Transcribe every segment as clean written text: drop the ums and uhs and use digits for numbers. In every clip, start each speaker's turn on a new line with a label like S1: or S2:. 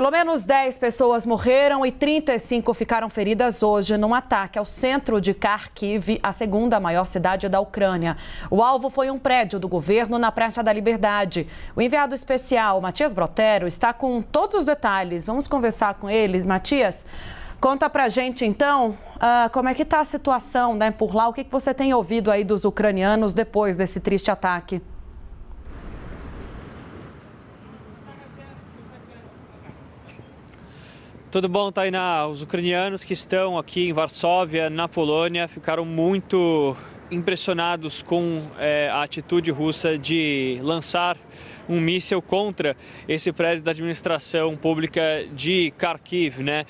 S1: Pelo menos 10 pessoas morreram e 35 ficaram feridas hoje num ataque ao centro de Kharkiv, a segunda maior cidade da Ucrânia. O alvo foi um prédio do governo na Praça da Liberdade. O enviado especial, Matias Brotero, está com todos os detalhes. Vamos conversar com eles. Matias, conta pra gente então como é que está a situação, né, por lá. O que você tem ouvido aí dos ucranianos depois desse triste ataque?
S2: Tudo bom, Tainá? Os ucranianos que estão aqui em Varsóvia, na Polônia, ficaram muito impressionados com a atitude russa de lançar um míssil contra esse prédio da administração pública de Kharkiv, né?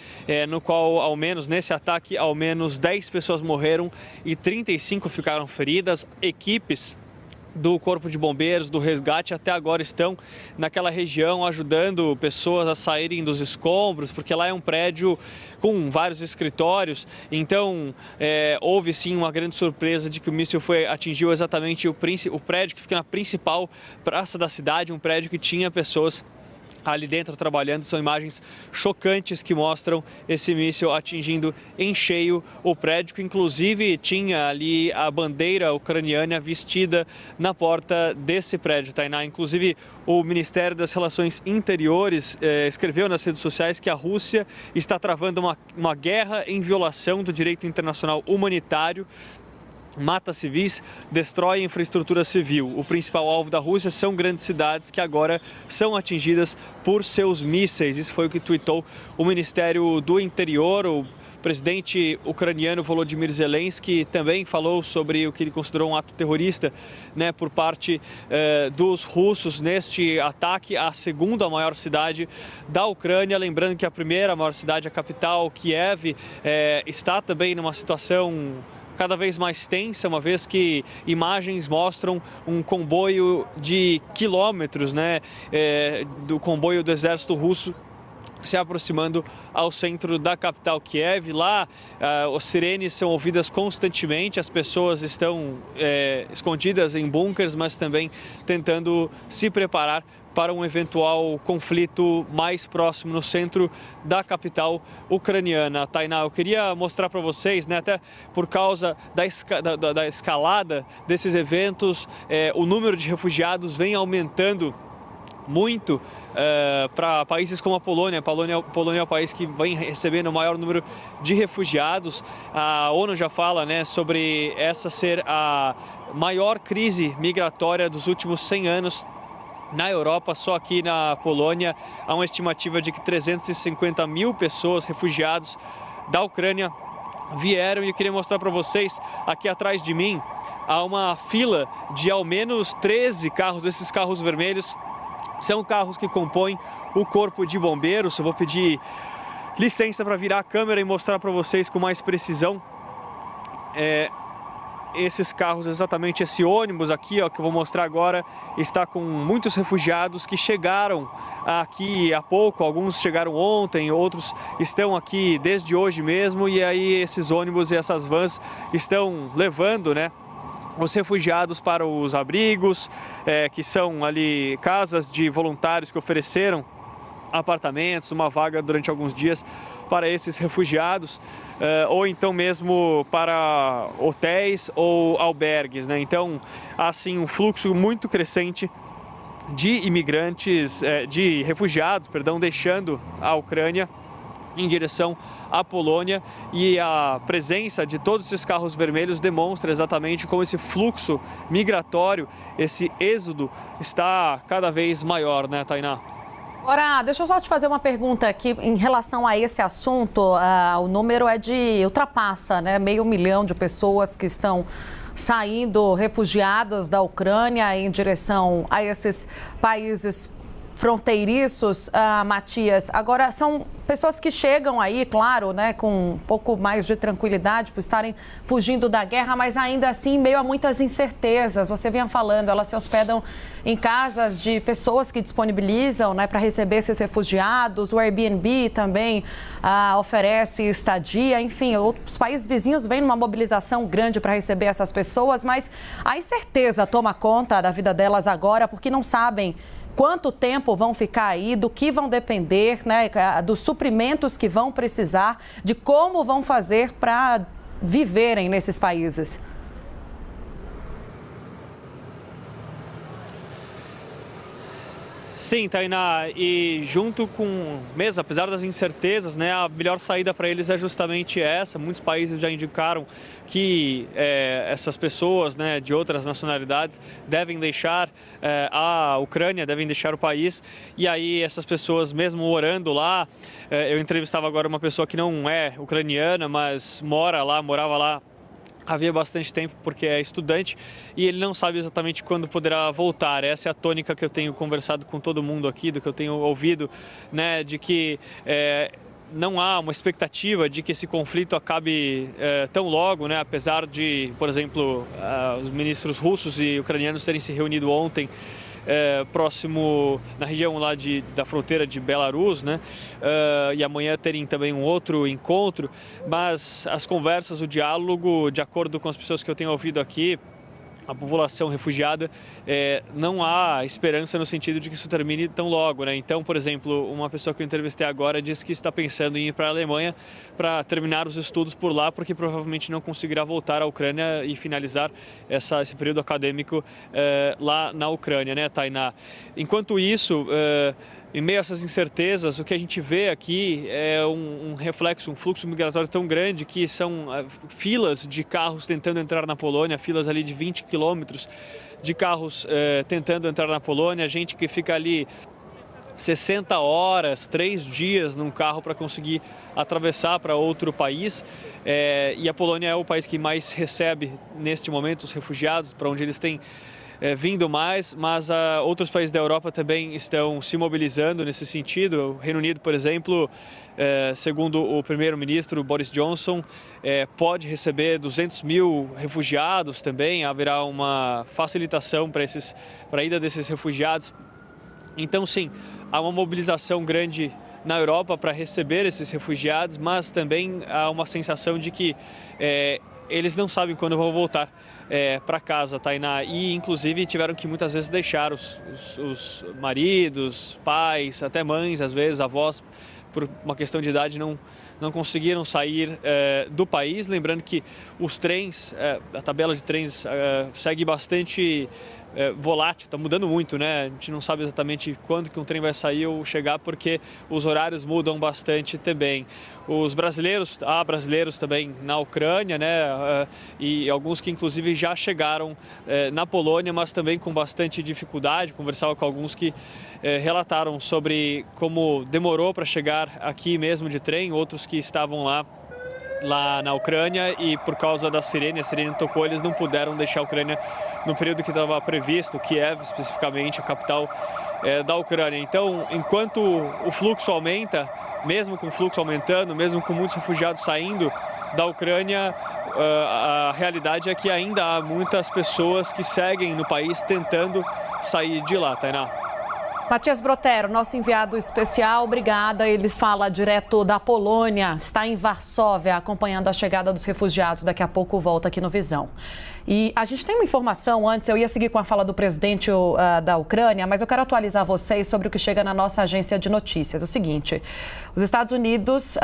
S2: No qual, ao menos nesse ataque, ao menos 10 pessoas morreram e 35 ficaram feridas. Equipes do Corpo de Bombeiros, do resgate, até agora estão naquela região ajudando pessoas a saírem dos escombros, porque lá é um prédio com vários escritórios. Então, houve sim uma grande surpresa de que o míssil atingiu exatamente o prédio que fica na principal praça da cidade, um prédio que tinha pessoas ali dentro trabalhando. São imagens chocantes que mostram esse míssil atingindo em cheio o prédio, que inclusive tinha ali a bandeira ucraniana vestida na porta desse prédio, Tainá. Inclusive o Ministério das Relações Interiores escreveu nas redes sociais que a Rússia está travando uma guerra em violação do direito internacional humanitário, mata civis, destrói infraestrutura civil. O principal alvo da Rússia são grandes cidades que agora são atingidas por seus mísseis. Isso foi o que tuitou o Ministério do Interior. O presidente ucraniano Volodymyr Zelensky também falou sobre o que ele considerou um ato terrorista, né, por parte dos russos neste ataque à segunda maior cidade da Ucrânia. Lembrando que a primeira maior cidade, a capital, Kiev, está também numa situação cada vez mais tensa, uma vez que imagens mostram um comboio de quilômetros, né, do comboio do exército russo se aproximando ao centro da capital Kiev. Lá, as sirenes são ouvidas constantemente, as pessoas estão escondidas em bunkers, mas também tentando se preparar para um eventual conflito mais próximo no centro da capital ucraniana. Tainá, eu queria mostrar para vocês, né, até por causa da escalada desses eventos, o número de refugiados vem aumentando muito para países como a Polônia. A Polônia é o país que vem recebendo o maior número de refugiados. A ONU já fala, né, sobre essa ser a maior crise migratória dos últimos 100 anos. Na Europa, só aqui na Polônia, há uma estimativa de que 350 mil pessoas, refugiados da Ucrânia, vieram. E eu queria mostrar para vocês, aqui atrás de mim, há uma fila de ao menos 13 carros. Esses carros vermelhos são carros que compõem o Corpo de Bombeiros. Eu vou pedir licença para virar a câmera e mostrar para vocês com mais precisão esses carros, exatamente esse ônibus aqui, ó, que eu vou mostrar agora, está com muitos refugiados que chegaram aqui há pouco. Alguns chegaram ontem, outros estão aqui desde hoje mesmo, e aí esses ônibus e essas vans estão levando, né, os refugiados para os abrigos, que são ali casas de voluntários que ofereceram apartamentos, uma vaga durante alguns dias para esses refugiados, ou então mesmo para hotéis ou albergues, né? Então, há assim um fluxo muito crescente de imigrantes, de refugiados, perdão, deixando a Ucrânia em direção à Polônia, e a presença de todos esses carros vermelhos demonstra exatamente como esse fluxo migratório, esse êxodo está cada vez maior, né, Tainá?
S1: Ora, deixa eu só te fazer uma pergunta aqui em relação a esse assunto. O número ultrapassa, né, 500 mil de pessoas que estão saindo refugiadas da Ucrânia em direção a esses países fronteiriços, Matias. Agora, são pessoas que chegam aí, claro, né, com um pouco mais de tranquilidade por estarem fugindo da guerra, mas ainda assim, em meio a muitas incertezas. Você vinha falando, elas se hospedam em casas de pessoas que disponibilizam, né, para receber esses refugiados. O Airbnb também oferece estadia. Enfim, os países vizinhos vêm numa mobilização grande para receber essas pessoas, mas a incerteza toma conta da vida delas agora, porque não sabem quanto tempo vão ficar aí, do que vão depender, né, dos suprimentos que vão precisar, de como vão fazer para viverem nesses países.
S2: Sim, Tainá, e junto com, mesmo apesar das incertezas, né, a melhor saída para eles é justamente essa. Muitos países já indicaram que essas pessoas, né, de outras nacionalidades devem deixar a Ucrânia, devem deixar o país. E aí essas pessoas, mesmo morando lá, eu entrevistava agora uma pessoa que não é ucraniana, mas morava lá havia bastante tempo porque é estudante e ele não sabe exatamente quando poderá voltar. Essa é a tônica que eu tenho conversado com todo mundo aqui, do que eu tenho ouvido, né, de que não há uma expectativa de que esse conflito acabe tão logo, né, apesar de, por exemplo, os ministros russos e ucranianos terem se reunido ontem próximo, na região lá da fronteira de Belarus, né? E amanhã terem também um outro encontro, mas as conversas, o diálogo, de acordo com as pessoas que eu tenho ouvido aqui, a população refugiada, não há esperança no sentido de que isso termine tão logo, né? Então, por exemplo, uma pessoa que eu entrevistei agora disse que está pensando em ir para a Alemanha para terminar os estudos por lá, porque provavelmente não conseguirá voltar à Ucrânia e finalizar esse período acadêmico lá na Ucrânia, né, Tainá? Enquanto isso, em meio a essas incertezas, o que a gente vê aqui é um reflexo, um fluxo migratório tão grande que são filas de carros tentando entrar na Polônia, filas ali de 20 quilômetros de carros tentando entrar na Polônia, gente que fica ali 60 horas, 3 dias num carro para conseguir atravessar para outro país. E a Polônia é o país que mais recebe neste momento os refugiados, para onde eles têm vindo mais, mas outros países da Europa também estão se mobilizando nesse sentido. O Reino Unido, por exemplo, segundo o primeiro-ministro Boris Johnson, pode receber 200 mil refugiados também. Haverá uma facilitação para a ida desses refugiados. Então, sim, há uma mobilização grande na Europa para receber esses refugiados, mas também há uma sensação de que eles não sabem quando vão voltar para casa, Tainá, e inclusive tiveram que muitas vezes deixar os maridos, pais, até mães, às vezes avós, por uma questão de idade, não conseguiram sair do país. Lembrando que os trens, a tabela de trens segue bastante volátil, está mudando muito, né? A gente não sabe exatamente quando que um trem vai sair ou chegar, porque os horários mudam bastante também. Há brasileiros também na Ucrânia, né? E alguns que inclusive já chegaram na Polônia, mas também com bastante dificuldade. Conversava com alguns que relataram sobre como demorou para chegar aqui mesmo de trem, outros que estavam lá na Ucrânia e por causa da sirene, a sirene tocou, eles não puderam deixar a Ucrânia no período que estava previsto, Kiev especificamente, a capital da Ucrânia. Então, enquanto o fluxo aumenta, mesmo com o fluxo aumentando, mesmo com muitos refugiados saindo da Ucrânia, a realidade é que ainda há muitas pessoas que seguem no país tentando sair de lá, Tainá.
S1: Matias Brotero, nosso enviado especial, obrigada. Ele fala direto da Polônia, está em Varsóvia, acompanhando a chegada dos refugiados. Daqui a pouco volta aqui no Visão. E a gente tem uma informação antes, eu ia seguir com a fala do presidente da Ucrânia, mas eu quero atualizar vocês sobre o que chega na nossa agência de notícias. O seguinte, os Estados Unidos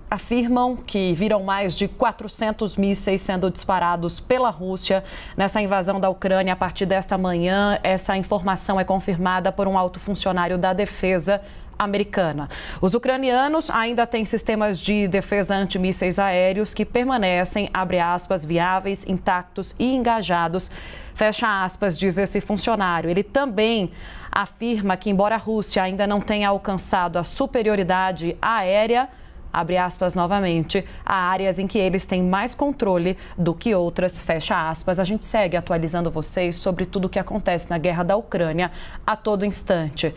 S1: afirmam que viram mais de 400 mísseis sendo disparados pela Rússia nessa invasão da Ucrânia a partir desta manhã. Essa informação é confirmada por um alto funcionário da defesa americana. Os ucranianos ainda têm sistemas de defesa antimísseis aéreos que permanecem, abre aspas, viáveis, intactos e engajados, fecha aspas, diz esse funcionário. Ele também afirma que, embora a Rússia ainda não tenha alcançado a superioridade aérea, abre aspas novamente, há áreas em que eles têm mais controle do que outras, fecha aspas. A gente segue atualizando vocês sobre tudo o que acontece na guerra da Ucrânia a todo instante.